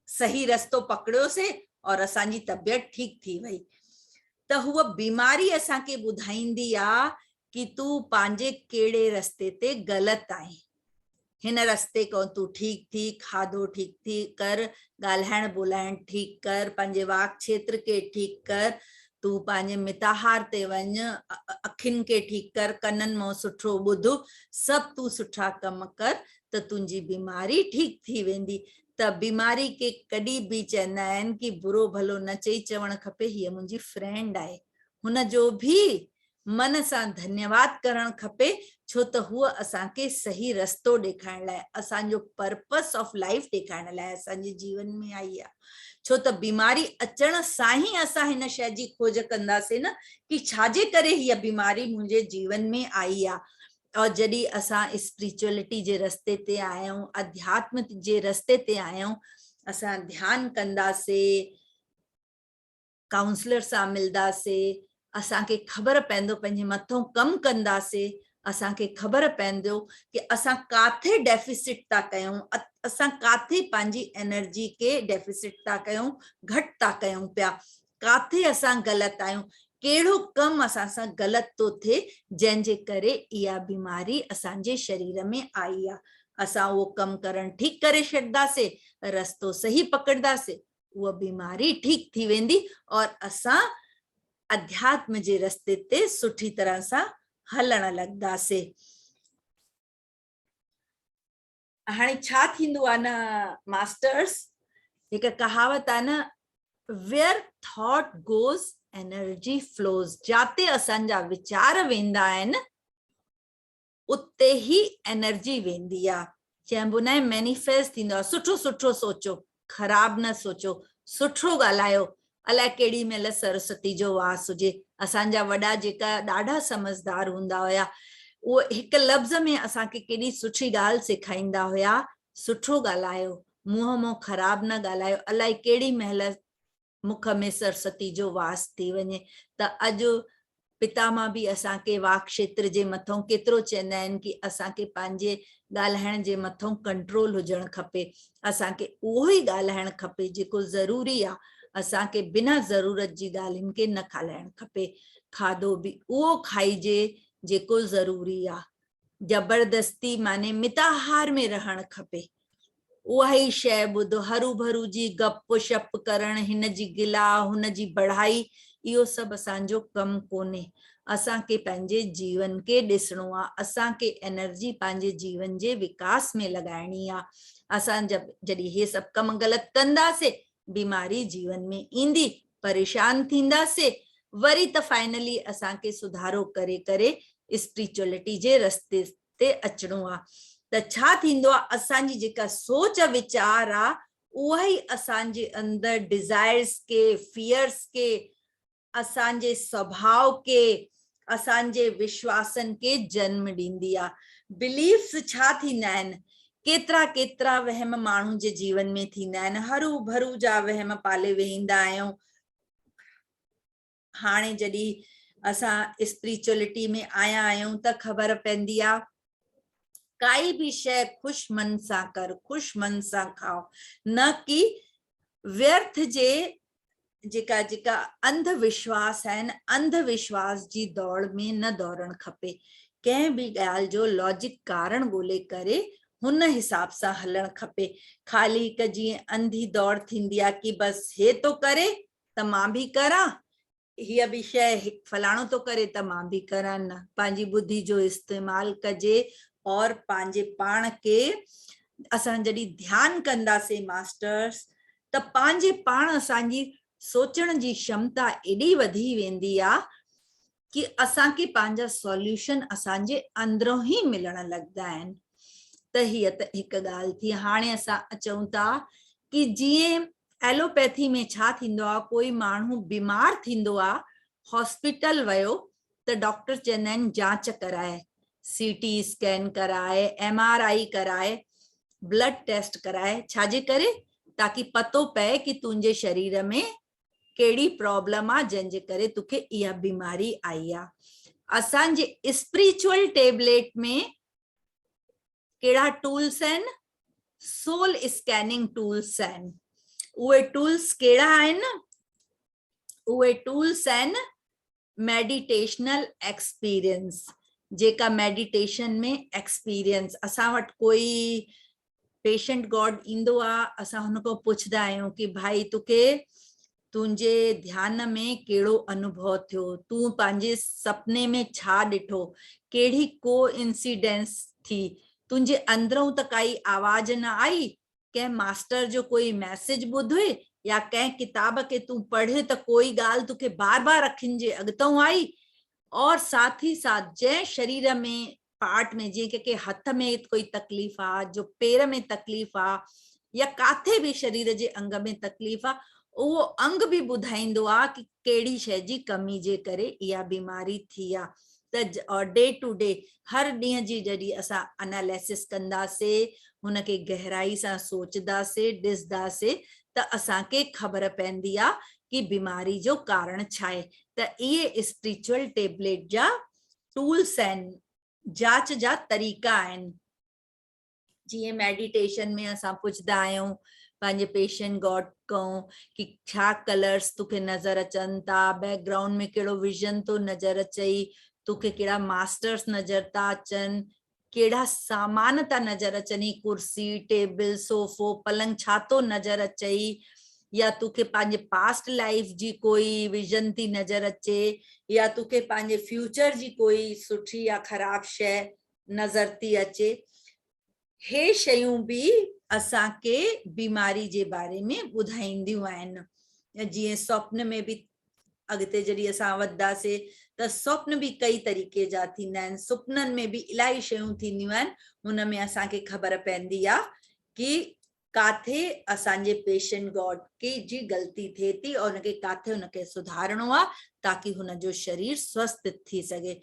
सही रस्तो पकड़ियोसीं और असांजी तबियत ठीक थी वई। त हुअ बीमारी असांखे ॿुधाईंदी आहे कि तूं पंहिंजे कहिड़े रस्ते ते ग़लति आहीं। हिन रस्ते खां तूं ठीक थी, खाधो ठीक थी कर, ॻाल्हाइण ॿोलाइण ठीक कर, पंहिंजे वाक क्षेत्र के ठीक कर, तूं पंहिंजे मिताहार ते वञ, अखियुनि के ठीक कर, कननि मां सुठो ॿुध, सभु तूं सुठा कम कर त तुंहिंजी बीमारी ठीक थी वेंदी। त बीमारी के कॾहिं बि चवंदा आहिनि कि बुरो भलो न चई चवणु खपे, हीअ मुंहिंजी फ्रेंड आहे, हुन जो बि मन सां धन्यवाद करणु खपे, छो त हूअ असांखे सही रस्तो ॾेखारण लाइ, असांजो पर्पस ऑफ लाइफ ॾेखारण लाइ असांजे जीवन में आई आहे। छो त बीमारी अचण सां ई असां हिन शइ जी खोज कंदासीं न कि छाजे करे हीअ बीमारी मुंहिंजे जीवन में आई आहे। और जॾहिं असां स्पिरिचुअलिटी जे रस्ते ते आहियूं, अध्यात्म जे रस्ते ते आहियूं, असां ध्यान कंदासीं, काउंसलर सां मिलंदासीं, असांखे ख़बर पवंदो, पंहिंजे मथां कमु कंदासीं, असांखे ख़बर पवंदो कि असां काथे डेफिसिट था कयूं, असां काथे पंहिंजी एनर्जी के डेफिसिट था कयूं, घटि था कयूं पिया, काथे असां ग़लति आहियूं, कहिड़ो कमु असां सां ग़लति थो थिए जंहिंजे करे इहा बीमारी असांजे शरीर में आई आहे। असां उहो कमु करणु ठीकु करे छॾंदासीं, रस्तो सही पकड़ंदासीं, उहा बीमारी ठीक थी वेंदी और असां अध्यात्म जे रस्ते ते सुठी तरह सां हलण लॻंदासीं। हाणे छा थींदो आहे न मास्टर्स, हिकु कहावत आहे न, where thought goes energy flows, जाते असांजा वीचार वेंदा आहिनि उते ही एनर्जी वेंदी आहे। चइबो न आहे मैनिफेस्ट थींदो आहे, सुठो सुठो सोचो, ख़राब न सोचो, सुठो ॻाल्हायो। अलाए केॾी महिल सरस्वती जो वास हुजे, असांजा वॾा जेका ॾाढा समझदार हूंदा हुया, उहो हिकु लफ़्ज़ में असांखे केॾी सुठी ॻाल्हि सेखारींदा हुया, सुठो ॻाल्हायो, मुंहं मां ख़राब न ॻाल्हायो। अलाए केॾी महिल मुख में सरस्वती जो वास थी वञे। त अॼु पिता मां बि असांखे वाक क्षेत्र जे मथां केतिरो चवंदा आहिनि कि असांखे पंहिंजे ॻाल्हाइण जे मथां कंट्रोल हुजणु खपे, असांखे उहो ई ॻाल्हाइणु खपे जेको ज़रूरी आहे, असांखे बिना ज़रूरत जी ॻाल्हियुनि खे न खालाइणु खपे, खाधो बि उहो खाइजे जेको ज़रूरी आहे, ज़बरदस्ती माने मिताहार में रहणु खपे, उहा ई शइ ॿुधो, हरू भरू जी गप शप करण, हिन जी गिला हुन जी बढ़ाई, इहो सभु असांजो कमु कोन्हे। असांखे पंहिंजे जीवन के ॾिसणो आहे, असांखे एनर्जी पंहिंजे जीवन जे विकास में लॻाइणी आहे। असां जॾहिं हे सभु कम ग़लति कंदासीं, बीमारी जीवन में ईंदी, परेशान थींदासीं, वरी त फाइनली असांखे सुधारो करे करे स्पिरिचुअलिटी जे रस्ते ते अचणो आहे। त छा थींदो आहे, असांजी जेका सोच वीचार आहे उहा ई असांजे अंदरि डिज़ायर्स के, फियर्स के, असांजे स्वभाव के, असांजे विश्वासनि के जन्म ॾींदी आहे। बिलीफ्स छा थींदा आहिनि, केतिरा केतिरा वहम माण्हू जे जीवन में थींदा आहिनि, हरू भरू जा वहम पाले वेहींदा आहियूं। हाणे जॾहिं असां स्पिरिचुअलिटी में आया आहियूं त ख़बर पवंदी आहे, काई भी शय खुश मन सां कर, खुश मन सां खाओ, न कि व्यर्थ जे जेका जेका अंधविश्वास आहिनि, अंधविश्वास जी दौड़ में न दौड़णु खपे। कंहिं बि ॻाल्हि जो लॉजिक कारण ॻोल्हे करे हुन हिसाब सां हलणु खपे। ख़ाली हिकु जीअं अंधी दौड़ थींदी आहे कि बसि हे तो करे त मां बि करां, हीअ बि शइ फलाणो तो करे त मां बि करां, न, पंहिंजी बुद्धि जो इस्तेमालु कजे और पंहिंजे पाण के असां जॾहिं ध्यान कंदासीं मास्टर्स, त पंहिंजे पाण असांजी सोचण जी क्षमता एॾी वधी वेंदी आहे कि असांखे पंहिंजा सॉल्यूशन असांजे अंदरों ई मिलण लॻंदा आहिनि। त हीअ त हिकु ॻाल्हि थी। हाणे असां अचूं था कि जीअं एलोपैथी में छा थींदो आहे, कोई माण्हू बीमार थींदो आहे, हॉस्पिटल वयो त डॉक्टर चवंदा आहिनि जांच कराए, सीटी स्कैन कराए, MRI कराए, ब्लड टेस्ट कराए, छाजे करे, ताकि पतो पए कि तुंहिंजे शरीर में कहिड़ी प्रॉब्लम आहे जंहिंजे करे तोखे इहा बीमारी आई आहे। असांजे स्पिरिचुअल टेबलेट में कहिड़ा टूल्स आहिनि, सोल स्कैनिंग टूल्स आहिनि। उहे टूल्स कहिड़ा आहिनि, उहे टूल्स आहिनि मेडिटेशनल एक्सपीरियंस, जेका मेडिटेशन में एक्सपीरियंस, असां वटि कोई पेशेंट गॉड ईंदो आहे, असां हुन खां पुछंदा आहियूं कि भाई तोखे तुंहिंजे ध्यान में कहिड़ो अनुभव थियो, तूं पंहिंजे सपने में छा ॾिठो, कहिड़ी को इंसिडेंस थी, तुंहिंजे अंदरूं त काई आवाज न आई, कंहिं मास्टर जो कोई मैसेज ॿुधे या कंहिं किताब के तूं पढ़े त कोई ॻाल्हि तोखे बार बार अखियुनि जे अॻितों आई, और साथ ही साथ जंहिं शरीर में पार्ट में, जीअं के हथ में कोई तकलीफ़ आहे, जो पेर में तकलीफ़ आहे या काथे भी शरीर जे अंग में तकलीफ़ आहे, उहो अंग भी ॿुधाईंदो आहे कि कहिड़ी शइ जी कमी जे करे इहा बीमारी थी आहे। त और डे टू डे हर ॾींहं जी जॾहिं असां एनालिसिस कंदासीं, हुनखे गहराई सां सोचदासीं, ॾिसंदासीं, त असांखे ख़बर पवंदी आहे कि बीमारी जो कारण छा आहे। त इहे स्पिरिचुअल टेबलेट जा टूल्स आहिनि, जांच जा तरीक़ा आहिनि। जीअं मेडिटेशन में असां पुछंदा आहियूं पंहिंजे पेशेंट गॉड खां कि छा कलर्स तोखे नज़र अचनि था, बैकग्राउंड में कहिड़ो विजन तो नज़र अचई, तोखे कहिड़ा मास्टर्स नज़र था अचनि, कहिड़ा सामान था नज़र अचनि, कुर्सी, टेबल, सोफ़ो, पलंग छा तो नज़र अचई, या तोखे पंहिंजे पास्ट लाइफ जी कोई विजन थी नज़र अचे, या तोखे पंहिंजे फ्यूचर जी कोई सुठी या ख़राब शइ नज़र थी अचे। हे शयूं भी असांखे बीमारी जे बारे में ॿुधाईंदियूं आहिनि। जीअं स्वप्न में भी अॻिते जॾहिं असां वधंदासीं त स्वप्न भी कई तरीक़े जा थींदा आहिनि, सुपननि में भी इलाही शयूं थींदियूं आहिनि, हुन में असांखे ख़बर पवंदी आहे कि काथे असांजे पेशेंट गॉड की जी ग़लती थिए थी और उनखे काथे उनखे सुधारणो आहे ताकि हुनजो शरीर स्वस्थ थी सघे।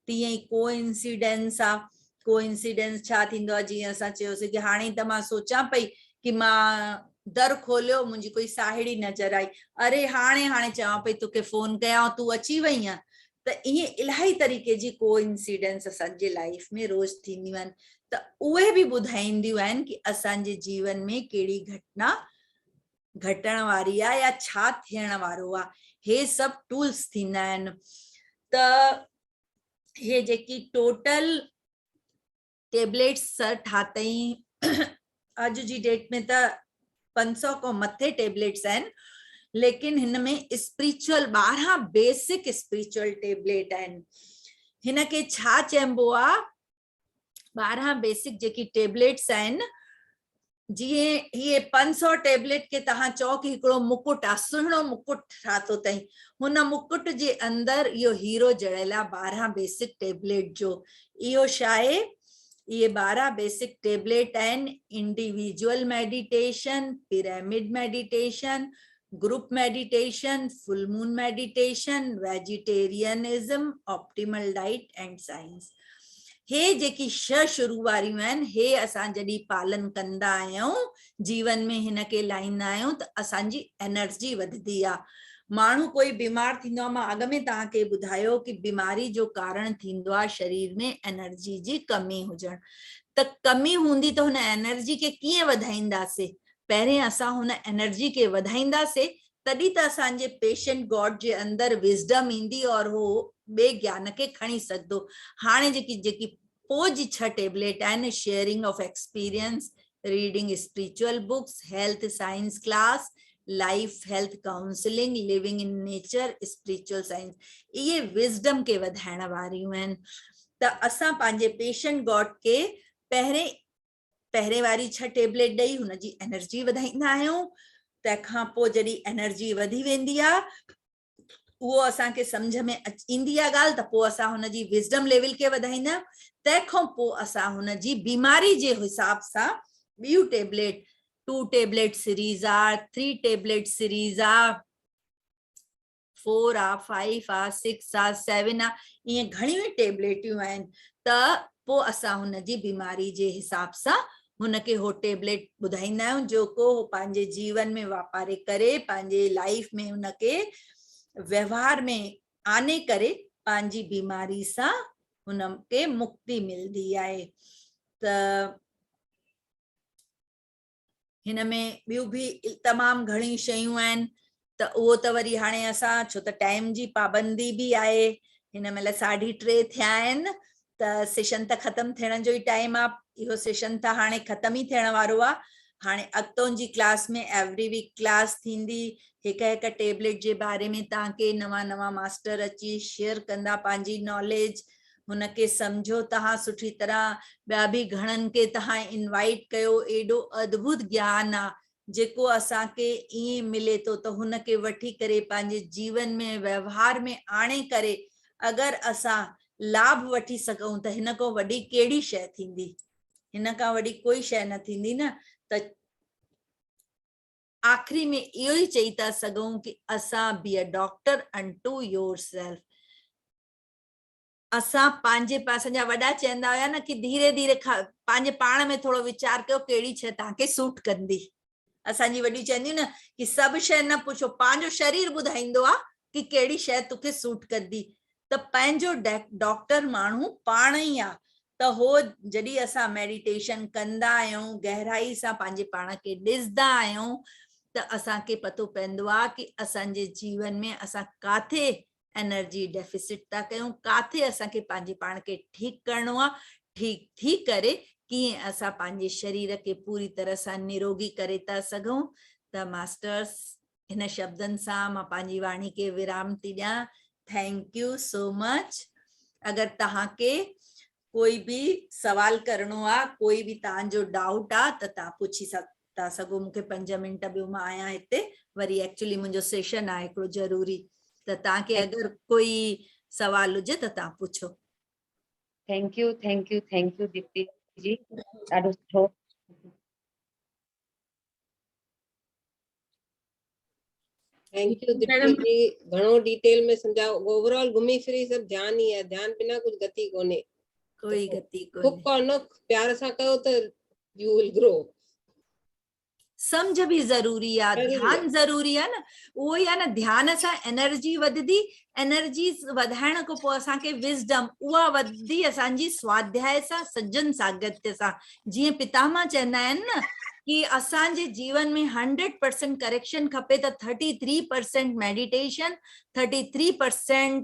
तीअं ई कोइंसिडेंस आहे, कोइंसिडेंस छा थींदो आहे, जीअं असां चयोसीं कि हाणे त मां सोचां पई कि मां दर खोलियो, मुंहिंजी कोई साहेड़ी नज़र आई, अरे हाणे चवां पई तोखे फोन कयां, तूं अची वई आहीं। त ईअं इलाही तरीक़े जी कोइंसिडेंस असांजे लाइफ में रोज़ थींदियूं आहिनि। त उहे भी ॿुधाईंदियूं आहिनि कि असांजे जीवन में कहिड़ी घटना घटण वारी आहे या छा थियण वारो आहे। हे सभु टूल्स थींदा आहिनि। त हे जेकी टोटल टेबलेट्स सर ठातई, अॼु जी डेट में त 500 खां मथे टेबलेट्स आहिनि, लेकिन हिन में स्पिरिचुअल 12 बेसिक स्पिरिचुअल टेबलेट आहिनि। हिन के छा चइबो आहे, 12 बेसिक जेकी टेबलेट्स आहिनि, जीअं ये 500 टेबलेट के तहां चओ कि हिकिड़ो मुकुट आहे, सुहिणो मुकुट ठातो अथई, हुन मुकुट जे अंदर इहो हीरो जड़ियल आहे 12 बेसिक टेबलेट जो। इहो छा आहे, ये 12 बेसिक टेबलेट आहिनि individual meditation, pyramid meditation, group meditation, full moon meditation, vegetarianism, optimal diet and science. हे जेकी 6 शुरू वारियूं आहिनि, हे असां जॾहिं पालन कंदा आहियूं, जीवन में हिन खे लाईंदा आहियूं त असांजी एनर्जी वधंदी आहे। माण्हू कोई बीमार थींदो आहे, मां अॻ में तव्हांखे ॿुधायो कि बीमारी जो कारण थींदो आहे शरीर में एनर्जी जी कमी हुजण। त कमी हूंदी त हुन एनर्जी खे कीअं वधाईंदासीं, पहिरें असां हुन एनर्जी खे वधाईंदासीं, तॾहिं त असांजे पेशेंट गॉड जे अंदर विज़डम ईंदी और हो ॿिए ज्ञान खे खणी सघंदो। हाणे जेकी पोइ जी 6 टेबलेट आहिनि, sharing of experience, reading spiritual books, health science class, life health counselling, living in nature, spiritual science, इहे विज़डम के वधाइण वारियूं आहिनि। त असां पंहिंजे पेशेंट गॉड के पहिरें वारी 6 टेबलेट ॾेई हुनजी एनर्जी वधाईंदा आहियूं। तंहिंखां पोइ जॾहिं एनर्जी वधी वेंदी आहे, उहो असांखे सम्झ में ईंदी आहे ॻाल्हि, त पोइ असां हुनजी विज़डम लेवल खे वधाईंदा आहियूं। तंहिंखां पोइ असां हुनजी बीमारी जे हिसाब सां ॿियूं tablet 2 tablet series are, 3 tablet series are, 4 are, 5 are, 6 are, 7 are, ये घणियूं टेबलेटियूं आहिनि त पोइ असां हुन जी बीमारी जे हिसाब सां हुनखे हो टेबलेट ॿुधाईंदा आहियूं जेको पंहिंजे जीवन में वापारे करे पंहिंजे लाइफ में हुनखे व्यवहार में आने करे पंहिंजी बीमारी सां हुनखे मुक्ति मिलदी आहे। त हिन में ॿियूं बि तमामु घणी शयूं आहिनि त उहो त वरी हाणे असां छो त टाइम जी पाबंदी बि आहे, हिन महिल 3:30 थिया आहिनि त सेशन त ख़तम थियण जो ई टाइम आहे, इहो सेशन त हाणे ख़तम ई थियण वारो आहे। हाणे अॻितों जी क्लास में एवरी वीक क्लास थींदी, हिक टेबलेट जे बारे में तव्हांखे नवां मास्टर अची शेयर कंदा पंहिंजी नॉलेज, हुनखे समझो तव्हां सुठी तरह, ॿिया बि घणनि खे तव्हां इनवाइट कयो, एॾो अद्भुत ज्ञान आहे जेको असांखे ईअं मिले थो त हुनखे वठी करे पंहिंजे जीवन में व्यवहार में आणे करे अगरि असां लाभ वठी सघूं त हिन खां वॾी कहिड़ी शइ थींदी, हिन खां वॾी कोई शइ न थींदी न। त आख़िरी में इहो ई चई था सघूं कि असां be a doctor unto yourself. असां पंहिंजे असांजा वॾा चवंदा हुया न कि धीरे धीरे पंहिंजे पाण में थोरो वीचार कयो कहिड़ी शइ तव्हांखे सूट कंदी। असांजी वॾी चवंदियूं न कि सभु शइ न पुछो, पंहिंजो शरीर ॿुधाईंदो आहे कि कहिड़ी शइ तोखे सूट कंदी। त पंहिंजो डॉक्टर माण्हू पाण ई आहे। त हो जॾहिं असां मेडिटेशन कंदा आहियूं, गहराई सां पंहिंजे पाण खे ॾिसंदा आहियूं त असांखे पतो पवंदो आहे कि असांजे जीवन में असां काथे एनर्जी डेफिसिट था कयूं, काथे असांखे पंहिंजे पाण खे ठीकु करिणो आहे, ठीकु थी करे कीअं असां पंहिंजे शरीर खे पूरी तरह सां निरोगी करे था सघूं। त मास्टर्स हिन शब्दनि सां मां पंहिंजी वाणी खे विराम थी ॾियां। Thank you so much. अगरि तव्हांखे कोई बि सवाल करणो आहे, कोई बि तव्हांजो डाउट आहे त तव्हां पुछी था सघो मूंखे। 5 मिंट ॿियो मां आहियां हिते, वरी एक्चुअली मुंहिंजो सेशन आहे हिकिड़ो ज़रूरी, त तव्हांखे अगरि कोई सवाल हुजे त तव्हां पुछो। थैंक यू दीप्ति जी, ॾाढो सुठो। थैंक यू दीप्ति जी, घणो डिटेल में समझाओ। ओवरऑल घुमी फिरी सब ध्यान ही है, ध्यान बिना कुछ गति कोने, कोई गति कोन्हे। हुक और न प्यार सां कयो त यू विल ग्रो। समझ भी जरूरी आहे, ध्यान जरूरी आहे न, उहो ई आहे न, ध्यान सां एनर्जी वधदी, एनर्जी वधाइण खां पोइ असांखे विज़डम उहा वधदी असांजी स्वाध्याय सां, सज्जन सागत्य सां। जीअं पितामह चवंदा आहिनि न कि असांजे जीवन में 100% करेक्शन खपे त 33% मेडिटेशन, 33%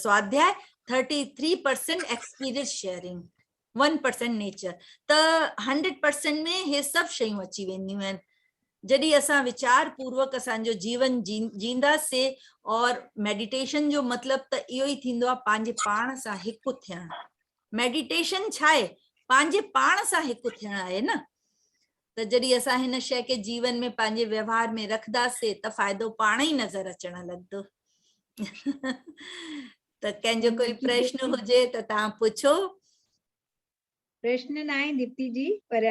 स्वाध्याय, 33% एक्सपीरियंस शेयरिंग, 1% नेचर। त 100% में हे सभु शयूं अची वेंदियूं आहिनि। जॾहिं असां विचार पूर्वक असांजो जीवन जींदासीं, और मेडिटेशन जो मतिलबु त इहो ई थींदो आहे पंहिंजे पाण सां हिकु थियणु। मेडिटेशन छा आहे? पंहिंजे पाण सां हिकु थियणु आहे न। त जॾहिं असां हिन शइ खे जीवन में पंहिंजे व्यवहार में रखंदासीं त फ़ाइदो पाण ई नज़र अचणु लॻंदो। त कंहिंजो कोई प्रश्न हुजे त तव्हां पुछो। प्रश्न न आहे दीप्ति जी, पर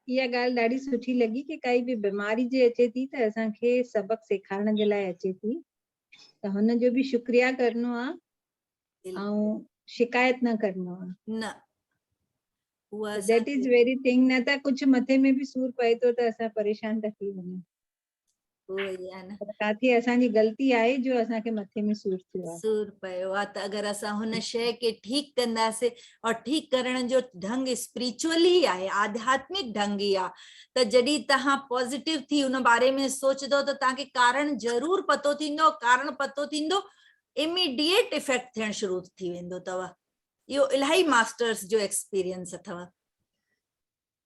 इहा ॻाल्हि ॾाढी सुठी लॻी कि काई बि बीमारी जे अचे थी त असांखे सबक सेखारण जे लाइ अचे थी, त हुन जो बि शुक्रिया करणो आहे ऐं शिकायत न करणो आहे न। That is very thing. न त कुछ मथे में भी सूर पए तो त असां परेशान था थी वञूं। काथे असांजी गलती आहे जो असांखे मथे में सूर थियो आहे। सूर पयो आहे त अगरि असां हुन शइ खे ठीकु कंदासीं, और ठीकु करण जो ढंग स्पिरिचुअली आहे, आध्यात्मिक ढंग ई आहे, त जॾहिं तव्हां पॉजिटिव थी हुन बारे में सोचदो त तव्हांखे कारण ज़रूर पतो थींदो, कारण पतो थींदो, इमीडिएट इफेक्ट थियण शुरू थी वेंदो अथव। इहो इलाही मास्टर्स जो एक्सपीरियंस अथव।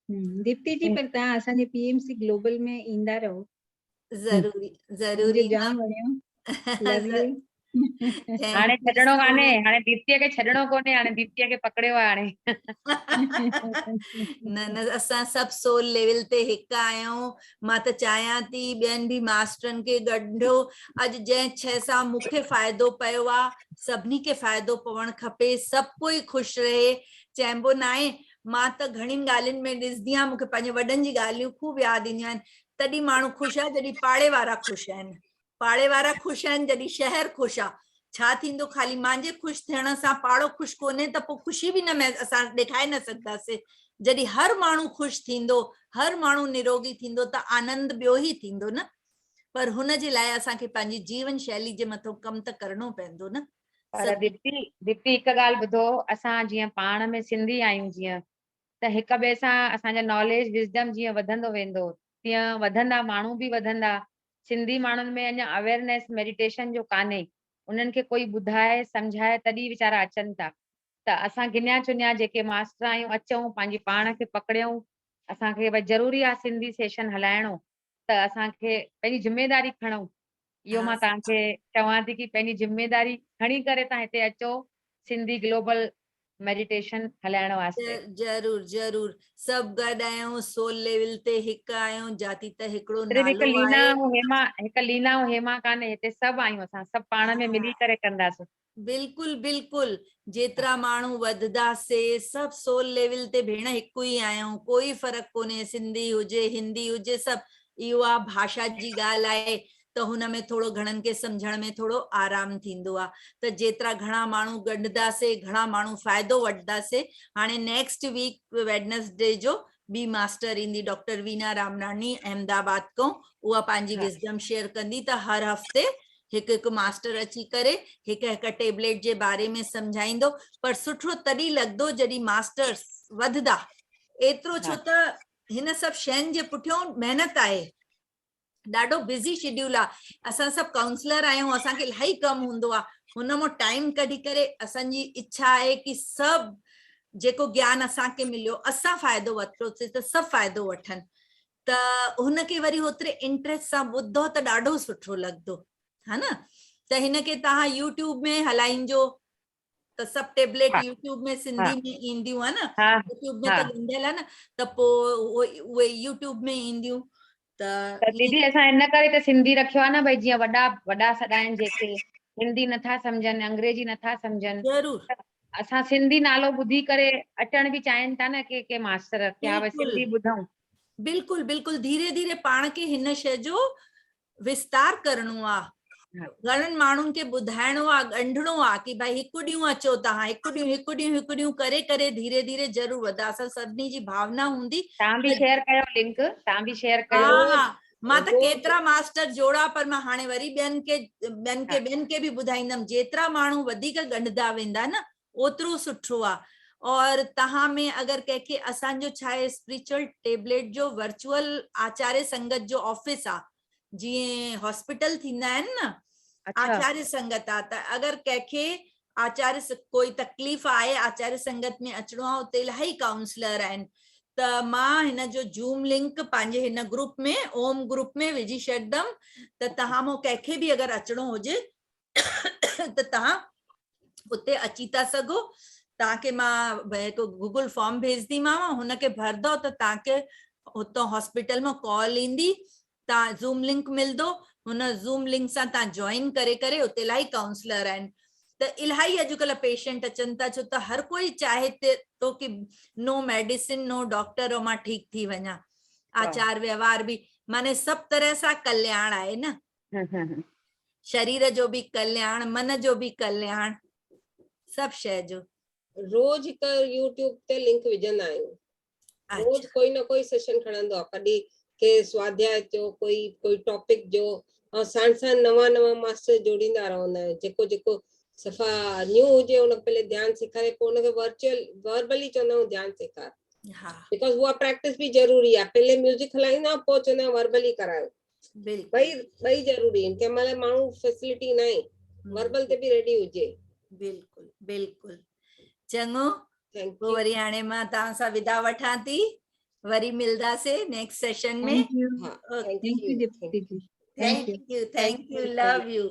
दीप्ति जी, पर तव्हां असांजे पीएमसी ग्लोबल में ईंदा रहो। ज़रूरी जाम वणियो। Love U. हाणे छॾणो कान्हे, हाणे दीप्तीअ खे छॾणो कोन्हे, हाणे दीप्तीअ खे पकड़ियो आहे हाणे। न असां सभु सोल लेवल ते हिकु आहियूं। मां त चाहियां थी ॿियनि बि मास्टरनि खे गॾो। अॼु जंहिं शइ सां मूंखे फ़ाइदो पियो आहे, सभिनी खे फ़ाइदो पवणु खपे, सभु कोई ख़ुशि रहे। चइबो न आहे मां त घणियुनि ॻाल्हियुनि में ॾिसदी आहियां, मूंखे पंहिंजे वॾनि जी ॻाल्हियूं खूब यादि ईंदियूं आहिनि। तॾहिं माण्हू ख़ुशि आहे जॾहिं पाड़े वारा ख़ुशि आहिनि, पाड़े वारा ख़ुशि आहिनि जॾहिं शहर ख़ुशि आहे। छा थींदो, ख़ाली मुंहिंजे ख़ुशि थियण सां पाड़ो ख़ुशि कोन्हे त पोइ ख़ुशी बि न असां ॾेखारे न सघंदासीं। जॾहिं हर माण्हू ख़ुशि थींदो, हर माण्हू निरोगी थींदो त आनंद ॿियो ई थींदो न। पर हुन जे लाइ असांखे पंहिंजी जीवन शैली जे मथां कमु त करणो पवंदो न। पर दीप्ति हिकु ॻाल्हि ॿुधो, असां जीअं पाण में सिंधी आहियूं जीअं, त हिक ॿिए सां असांजा नॉलेज विज़डम जीअं वधंदो वेंदो तीअं वधंदा, माण्हू बि वधंदा। सिंधी माण्हुनि में अञा अवेयरनेस मेडिटेशन जो कान्हे, उन्हनि खे कोई ॿुधाए सम्झाए तॾहिं वीचारा अचनि था। त असां गिनिया चुनिया जेके मास्टर आहियूं अचूं, पंहिंजी पाण खे पकड़ियूं, असांखे भई ज़रूरी आहे सिंधी सेशन हलाइणो, त असांखे पंहिंजी ज़िमेदारी खणूं। इहो मां तव्हांखे चवां थी कि पंहिंजी ज़िमेदारी खणी करे तव्हां हिते अचो सिंधी ग्लोबल मेडिटेशन हलाइण वास्ते। ज़रूर ज़रूर, सभु गॾु आहियूं, सोल लेवल ते हिकु आहियूं, जाती त हिकिड़ो सिर्फ़ु हिकु नालो लीना आहे। ऐं हेमा, हिकु लीना ऐं हेमा कान्हे, हिते सभु आहियूं, असां सभु पाण में मिली करे कंदासीं। बिल्कुलु बिल्कुलु, जेतिरा माण्हू वधंदासीं सभु सोल लेवल ते भेण हिकु ई आहियूं, कोई फर्क़ु कोन्हे, सिंधी हुजे हिंदी हुजे, सभु इहो आहे। भाषा जी ॻाल्हि आहे त हुन में थोरो घणनि खे सम्झण में थोरो आराम थींदो आहे। त जेतिरा घणा माण्हू गॾंदासीं, घणा माण्हू फ़ाइदो वठंदासीं। हाणे नेक्स्ट वीक वेडनेसडे जो ॿी मास्टर ईंदी, डॉक्टर वीना रामनानी अहमदाबाद खां, उहा पंहिंजी विज़डम शेयर कंदी। त हर हफ़्ते हिकु हिकु मास्टर अची करे हिकु हिकु टेबलेट जे बारे में सम्झाईंदो। पर सुठो तॾहिं लॻंदो जॾहिं मास्टर्स वधदा, एतिरो छो त हिन सभु शयुनि जे पुठियां महिनत आहे, ॾाढो बिज़ी शेड्यूल आहे। असां सभु काउंसलर आहियूं, असांखे इलाही कमु हूंदो आहे, हुन मां टाइम कढी करे असांजी इच्छा आहे कि सभु जेको ज्ञान असांखे मिलियो असां फ़ाइदो वरितोसीं त सभु फ़ाइदो वठनि। त हुनखे वरी होतिरे इंट्रस्ट सां ॿुधो त ॾाढो सुठो लॻंदो है न। त हिनखे तव्हां यूट्यूब में हलाइजो, त सभु टेबलेट यूट्यूब में सिंधी में ईंदियूं है न, यूट्यूब में त ॻंढियल आहे न, त पोइ उहे यूट्यूब में ईंदियूं। त दीदी असां इन करे त सिंधी रखियो आहे न, भई जीअं वॾा सॾा आहिनि जेके हिंदी नथा सम्झनि, अंग्रेजी नथा सम्झनि, ज़रूर असां सिंधी नालो ॿुधी करे अचण बि चाहिनि था न के मास्टर, क्या भई सिंधी ॿुधऊं। बिल्कुलु बिल्कुलु, धीरे धीरे पाण खे हिन शइ जो विस्तार करणो आहे, घणनि माण्हुनि खे ॿुधाइणो आहे, ॻंढिणो आहे कि भाई हिकु ॾींहुं अचो तव्हां, हिकु ॾींहुं करे करे धीरे धीरे ज़रूर वधा। असां सभिनी जी भावना हूंदी। तव्हां बि शेयर कयो लिंक, तव्हां बि शेयर कयो। हा, मां त केतिरा मास्टर जोड़ा, पर मां हाणे वरी ॿियनि खे बि ॿुधाईंदमि। जेतिरा माण्हू वधीक ॻंढदा वेंदा न ओतिरो सुठो आहे। और तव्हां में अगरि कंहिंखे, असांजो छा आहे स्पिरिचुअल टेबलेट जो वर्चुअल आचार्य संगत जो ऑफिस आहे, जीअं हॉस्पिटल थींदा आहिनि न, आचार्य संगत आहे। त अगरि कंहिंखे आचार्य कोई तकलीफ़ आहे, आचार्य संगत में अचिणो आहे, उते इलाही काउंसलर आहिनि। त मां हिन जो जूम लिंक पंहिंजे हिन ग्रुप में, ओम ग्रुप में विझी छॾंदमि। त तव्हां मूं कंहिंखे बि अगरि अचिणो हुजे त तव्हां उते अची था सघो। तव्हांखे मां हिकु गूगल फॉर्म भेजदीमांव, हुनखे भरदो त तव्हांखे हुतां हॉस्पिटल मां कॉल ईंदी, तव्हां ज़ूम लिंक मिलंदो, हुन ज़ूम लिंक सां तव्हां जॉइन करे करे, उते इलाही काउंसलर आहिनि। त इलाही अॼुकल्ह पेशेंट अचनि था, छो त हर कोई चाहे थो कि नो मेडिसिन नो डॉक्टर, और मां ठीक थी वञा। आचार व्यवहार भी माने सब तरह सां कल्याण आहे न, शरीर जो भी कल्याण, मन जो भी कल्याण, सब शय जो। रोज हिक यूट्यूब ते लिंक विझंदा आहियूं, रोज कोई न कोई सेशन खणंदो आहे, कॾहिं के स्वाध्याय जो कोई टॉपिक जो, और साण साण नवा मास्टर जोड़ींदा रहंदा आहियूं। जेको जेको सफ़ा न्यू हुजे उन पहले ध्यान सेखारे, पोइ उनखे वर्बली चवंदा आहियूं ध्यान सेखार, बिकॉज़ उहा प्रैक्टिस भी जरूरी आहे। पहले म्यूजिक हलाईंदा, पोइ चवंदा आहियूं वर्बली करायो। ॿई जरूरी आहिनि। कंहिं महिल माण्हू फैसिलिटी न आहे, वर्बल ते भी रेडी हुजे। बिल्कुल बिल्कुल, चङो। पोइ वरी हाणे मां तव्हां सां विदा वठां थी, वरी मिलदासीं नेक्स्ट सेशन में। थैंक यू दीप्ति जी, थैंक यू, लव यू।